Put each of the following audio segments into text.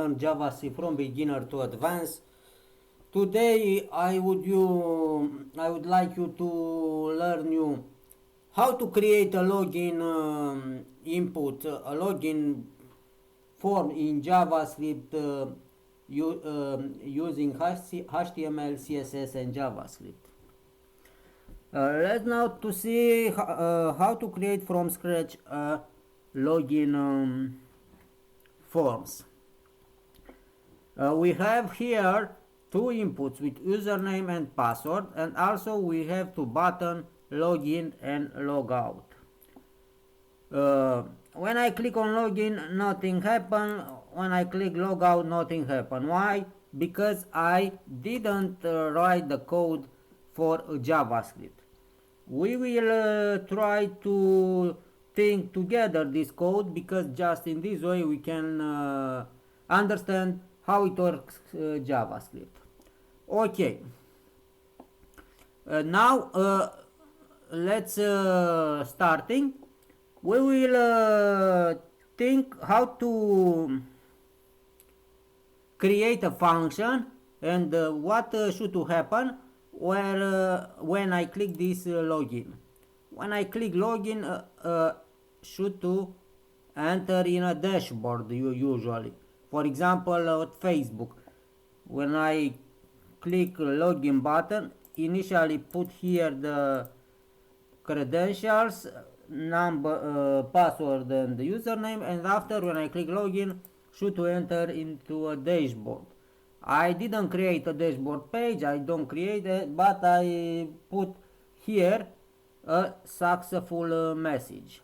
learn JavaScript from beginner to advanced. Today I would like you to learn you how to create a login input, a login form in JavaScript using HTML, CSS, and JavaScript. Let's now to see how to create from scratch login forms. We have here two inputs with username and password, and also we have two buttons, login and logout. When I click on login, nothing happen. When I click logout, nothing happen. Why? Because I didn't write the code for JavaScript. We will try to think together this code, because just in this way we can understand how it works JavaScript. Okay. Now let's starting. We will think how to create a function and what should to happen when I click this login. When I click login, should to enter in a dashboard usually. For example, at Facebook, when I click login button, initially put here the credentials, number, password, and the username, and after when I click login, should to enter into a dashboard. I didn't create a dashboard page, I don't create it, but I put here a successful message.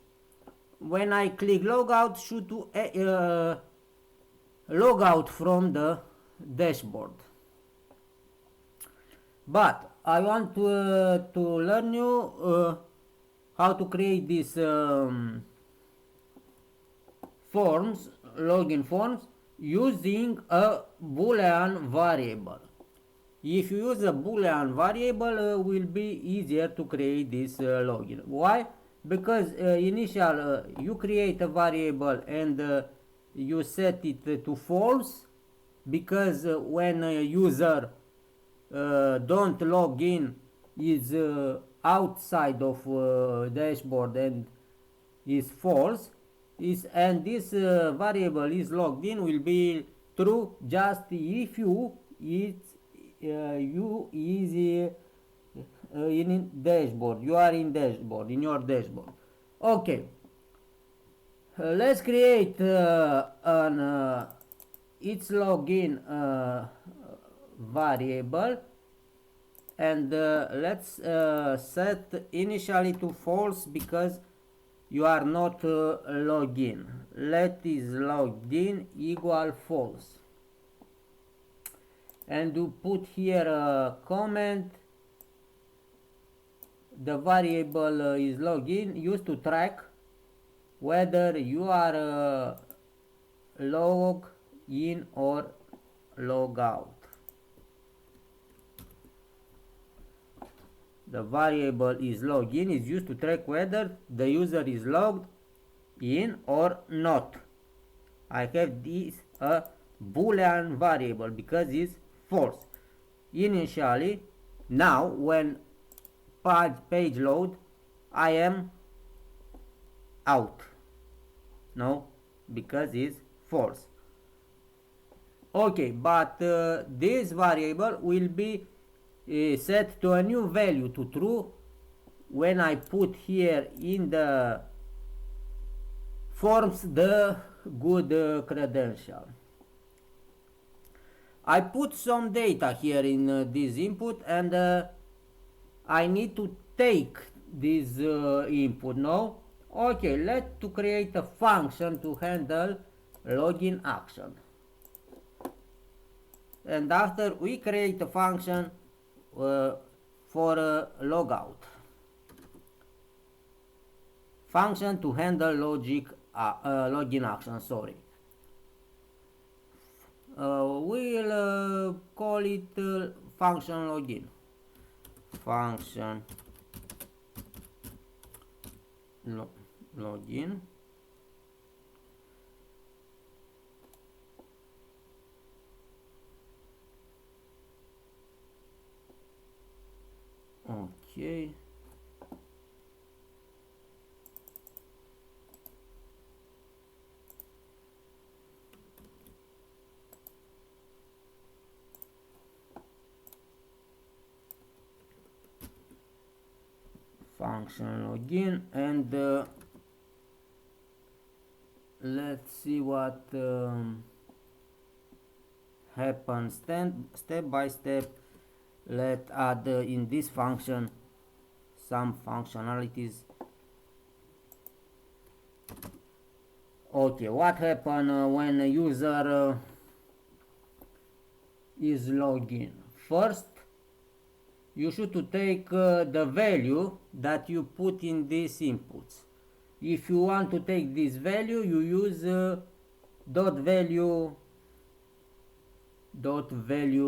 When I click logout, should to log out from the dashboard. But I want to learn you how to create these forms, login forms, using a boolean variable. If you use a boolean variable, will be easier to create this login. Why? Because initial you create a variable and you set it to false, because when a user don't log in, is outside of dashboard and is false, and this variable is logged in will be true just if you is in dashboard, you are in dashboard, in your dashboard. Okay, let's create an it's login variable, and let's set initially to false, because you are not logged in. Let is logged in equal false, and you put here a comment. The variable is login, used to track whether you are log in or log out. The variable is login is used to track whether the user is logged in or not. I have this a boolean variable because it's false initially. Now when page load, I am out. No, because it's false. Okay, but this variable will be set to a new value, to true, when I put here in the forms the good credential. I put some data here in this input, and I need to take this input now. Okay, let's to create a function to handle login action, and after we create a function for logout, function to handle login action. Sorry, we'll call it function login. Function login Okay. Function login, and let's see what happens step by step. Let's add in this function some functionalities. Okay, what happens when a user is login? First, you should to take the value that you put in these inputs. If you want to take this value, you use dot value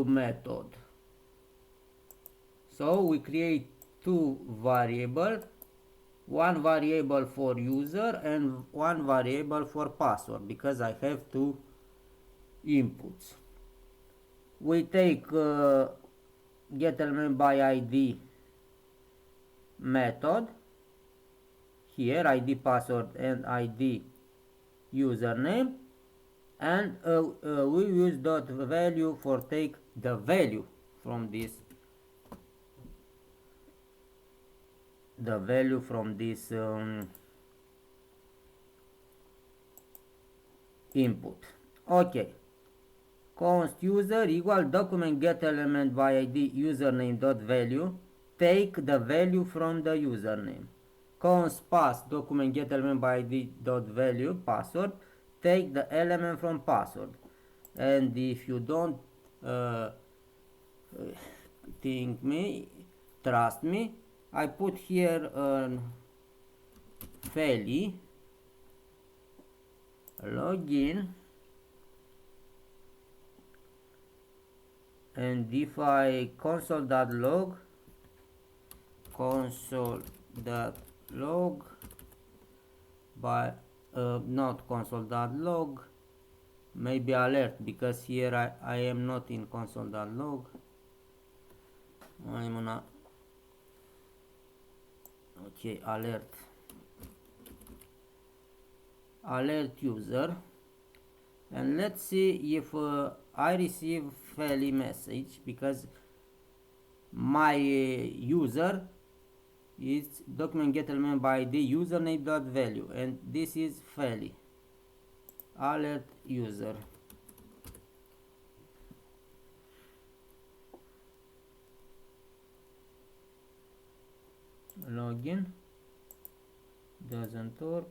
method. So we create two variables, one variable for user and one variable for password, because I have two inputs. We take get element by ID method, here ID password and ID username, and we use dot value for take the value from this input. Okay, const user equal document get element by ID username dot value, take the value from the username. Const pass document get element by ID dot value password, take the element from password. And if you don't trust me, I put here fairly login, and if I console.log by not console.log, maybe alert, because here I am not in console.log. I'm gonna okay, alert user, and let's see if I receive fairly message, because my user is document get element by the username dot value, and this is fairly alert user. Login doesn't work.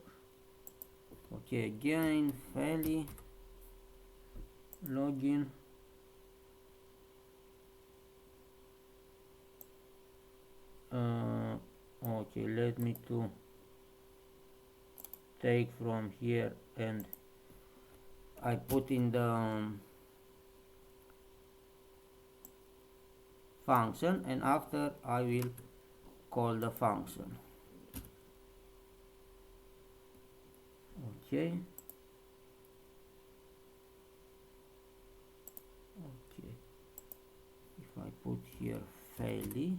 Okay, again fairly login. Okay, let me to take from here, and I put in the function, and after I will call the function. Okay, if I put here fairly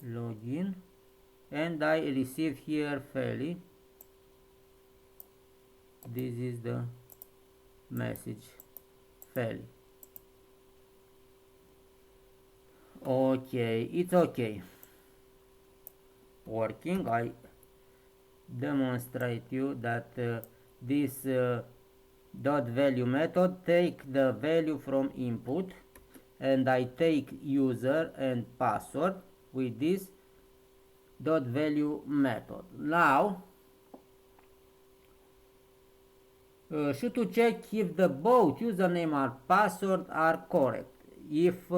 login, and I receive here fairly, this is the message fairly. Okay, it's okay working. I demonstrate you that this dot value method take the value from input, and I take user and password with this dot value method. Now should to check if the both username and password are correct. If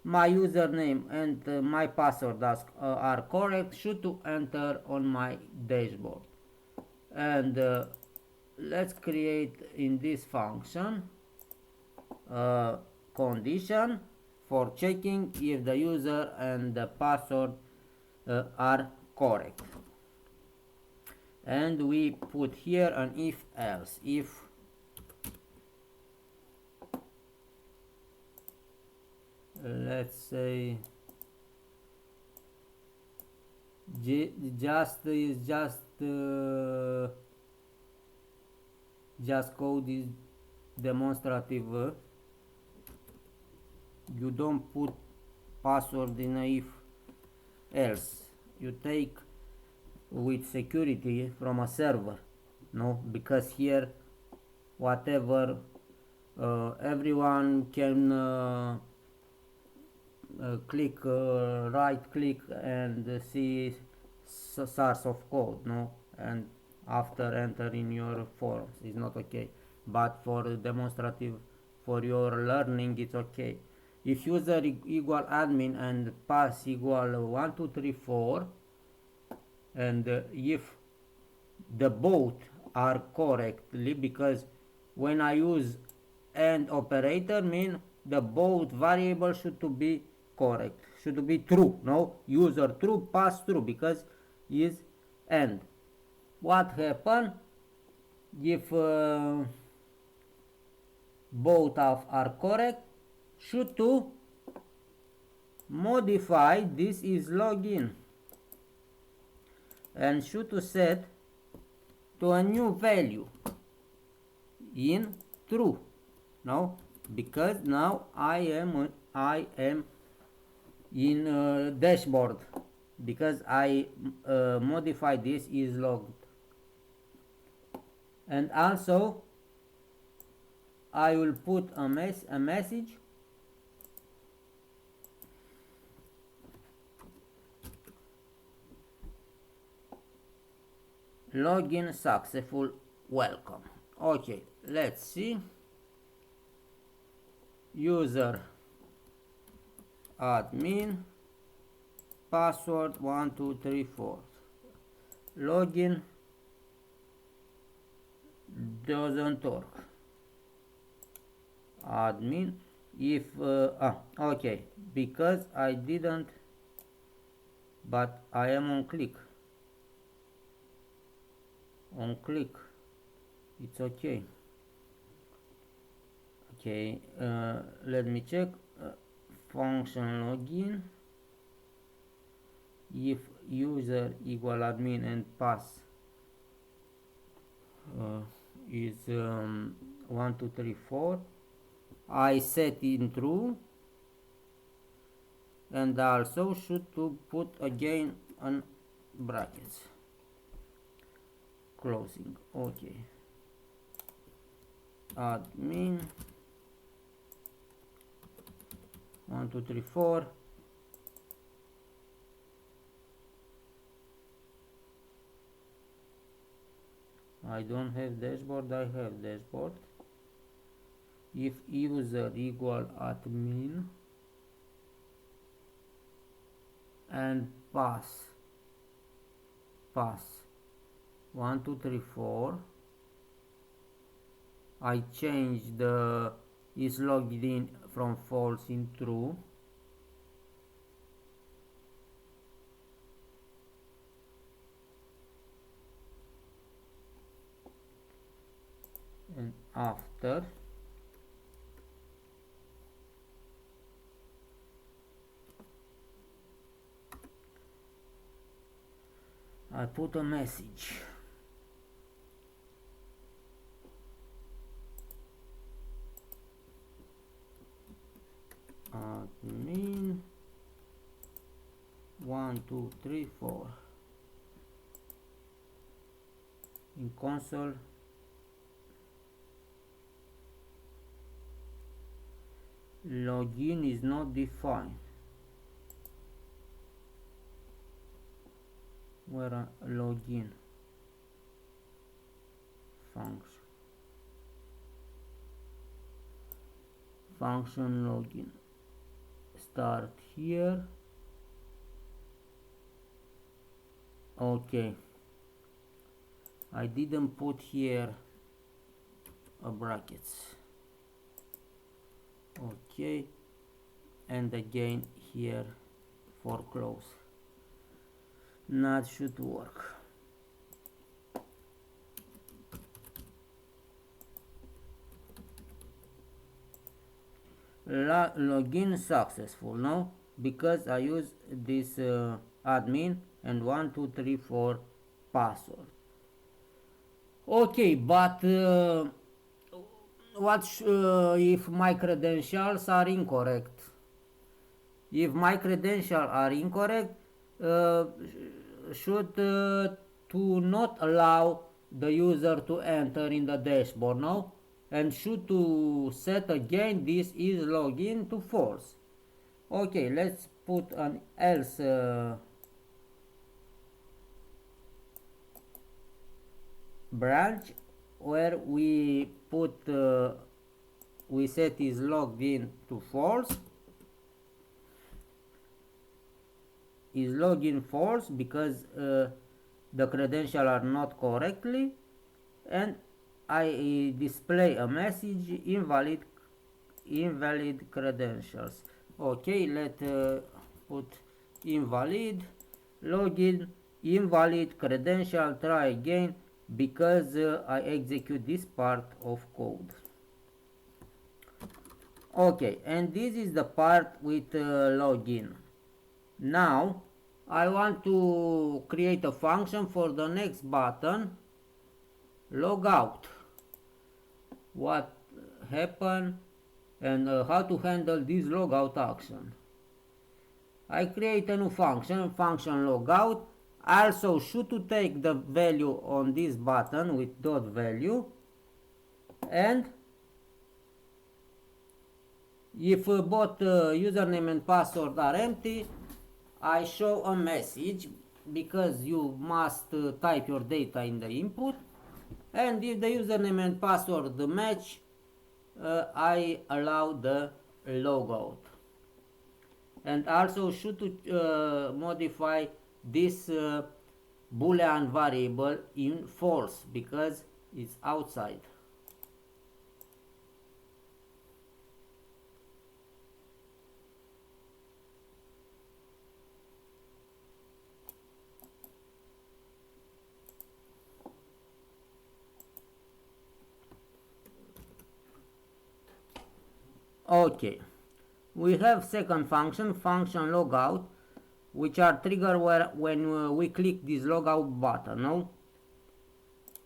my username and my password are correct, should to enter on my dashboard. And let's create in this function a condition for checking if the user and the password are correct. And we put here an if else. If let's say just code is demonstrative. You don't put password in a if else. You take with security from a server, no, because here whatever everyone can click right click and see source of code, no, and after entering your forms is not okay, but for demonstrative, for your learning, it's okay. If user equal admin and pass equal 1234, and if the both are correctly, because when I use AND operator mean the both variables should to be correct, should be true, no, user true, pass true, because is AND. What happen if both are correct? Should to modify this is login and should to set to a new value in true, no, because now I am in dashboard, because I modify this is logged. And also I will put a message login successful, welcome. Okay, let's see. User admin password 1234, login doesn't work. Admin if okay, because I didn't, but I am on click, it's okay. Okay, let me check. Function login if user equal admin and pass is 1234, I set in true, and also should to put again on brackets closing. Okay, admin 1234, I don't have dashboard, I have dashboard. If user equal admin and pass 1234, I change the is logged in from false in true, and after I put a message admin 1234 in console. Login is not defined. Where are login function login, start here. Okay, I didn't put here a brackets. Okay, and again here for close, not should work. Login successful, no, because I use this admin and 1234 password. Okay, but if my credentials are incorrect? If my credentials are incorrect, uh, should to not allow the user to enter in the dashboard now, and should to set again this is login to false. Okay, let's put an else branch where we put we set is logged in to false. Is login false because the credentials are not correctly, and I display a message invalid credentials. Okay, let put invalid login invalid credential, try again, because I execute this part of code. Okay, and this is the part with login. Now I want to create a function for the next button, logout. What happened and how to handle this logout action. I create a new function logout. I also should to take the value on this button with dot value, and if both username and password are empty, I show a message because you must type your data in the input, and if the username and password match, I allow the logout. And also should to modify this boolean variable in false because it's outside. Okay, we have second function logout, which are triggered when we click this logout button. No,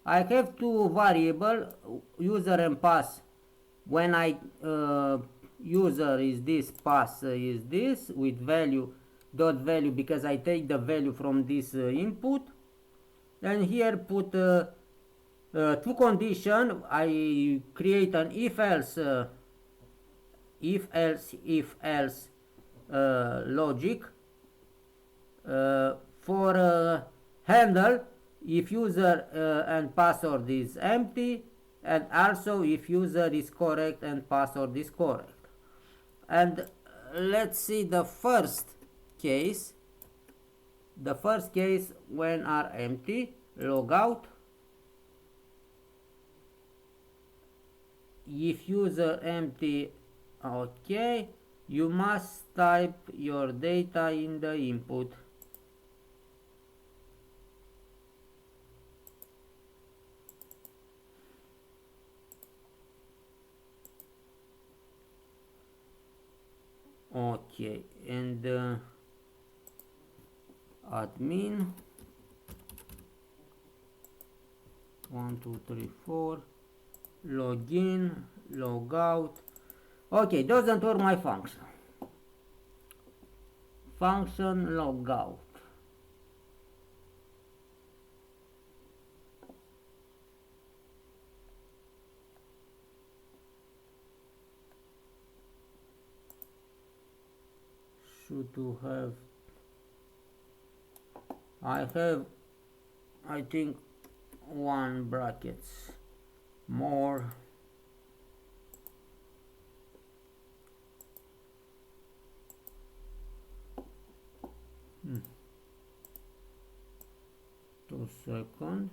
I have two variable, user and pass. When I user is this, pass is this, with value dot value because I take the value from this input, and here put two condition. I create an if else logic for handle if user and password is empty, and also if user is correct and password is correct. And let's see the first case. The first case when are empty, logout. If user empty, okay, you must type your data in the input. Okay, and admin 1234 login logout. Okay, doesn't work my function logout. Should to have, I think one brackets more. Two second.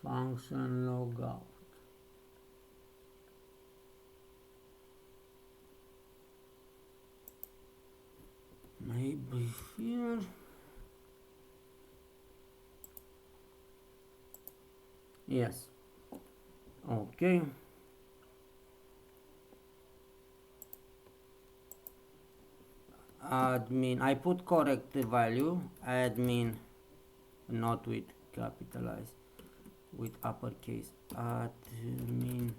Function logout. here. Yes. Okay. Admin, I put correct value. Admin, not with capitalized, with uppercase. Admin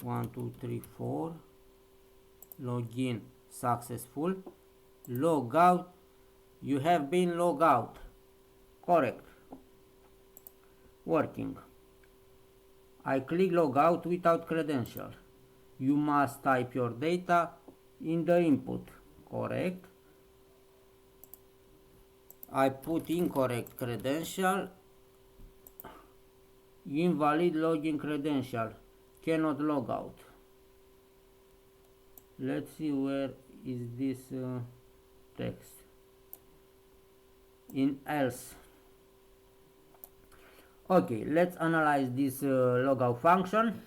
1 2 3 4. Login successful. Logout, you have been logged out. Correct. Working. I click logout without credential. You must type your data in the input. Correct. I put incorrect credential. Invalid login credential. Cannot log out. Let's see where is this text. In else. Okay, let's analyze this logout function.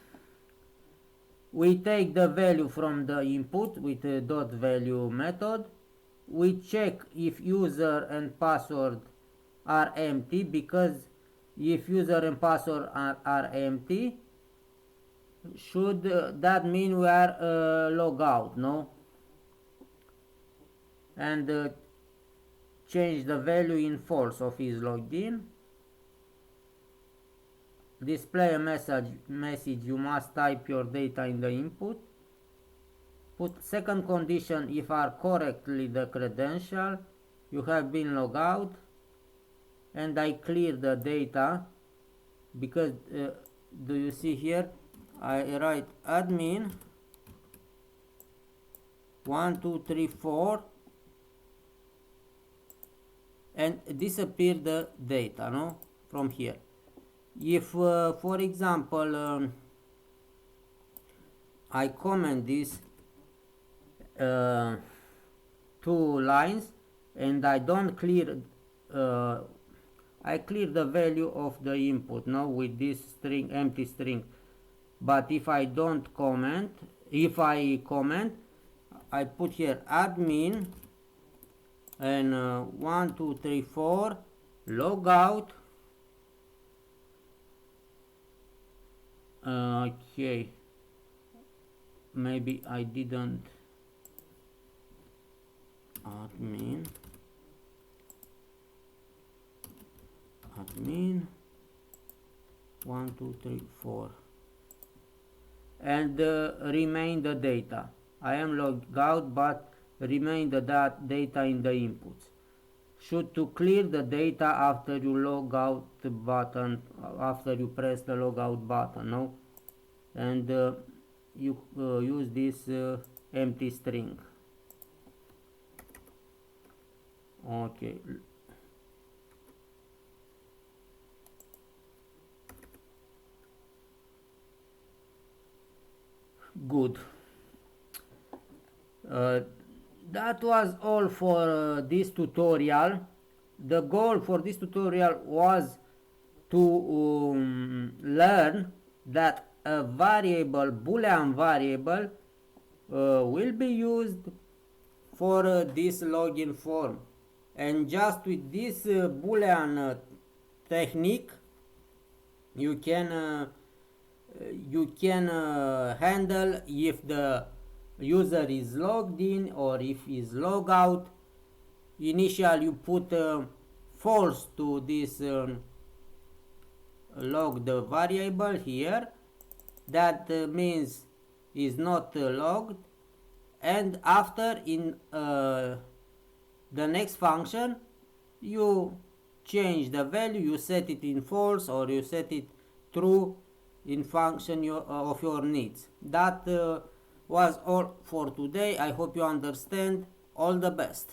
We take the value from the input with a dot value method. We check if user and password are empty, because if user and password are empty, should that mean we are log out, no? And change the value in false of isLoggedIn. Display a message, you must type your data in the input. Put second condition, if are correctly the credential, you have been logged out. And I clear the data, because do you see here, I write admin 1 2 3 4 and disappear the data, no, from here. If for example I comment this 2 lines and I don't clear, I clear the value of the input now with this string, empty string. But if I don't comment, if I comment, I put here admin and 1 2 3 4 logout. Okay, maybe I didn't. Admin 1 2 3 4 and remain the data. I am logged out, but remain the data in the inputs. Should to clear the data after you log out button, after you press the logout button, no? And you use this empty string. Okay. Good. That was all for this tutorial. The goal for this tutorial was to learn that a variable, boolean variable, will be used for this login form, and just with this boolean technique you can handle if the user is logged in or if is logged out. Initially you put false to this logged variable here, that means is not logged, and after in the next function you change the value, you set it in false or you set it true in function of your needs. That was all for today. I hope you understand. All the best.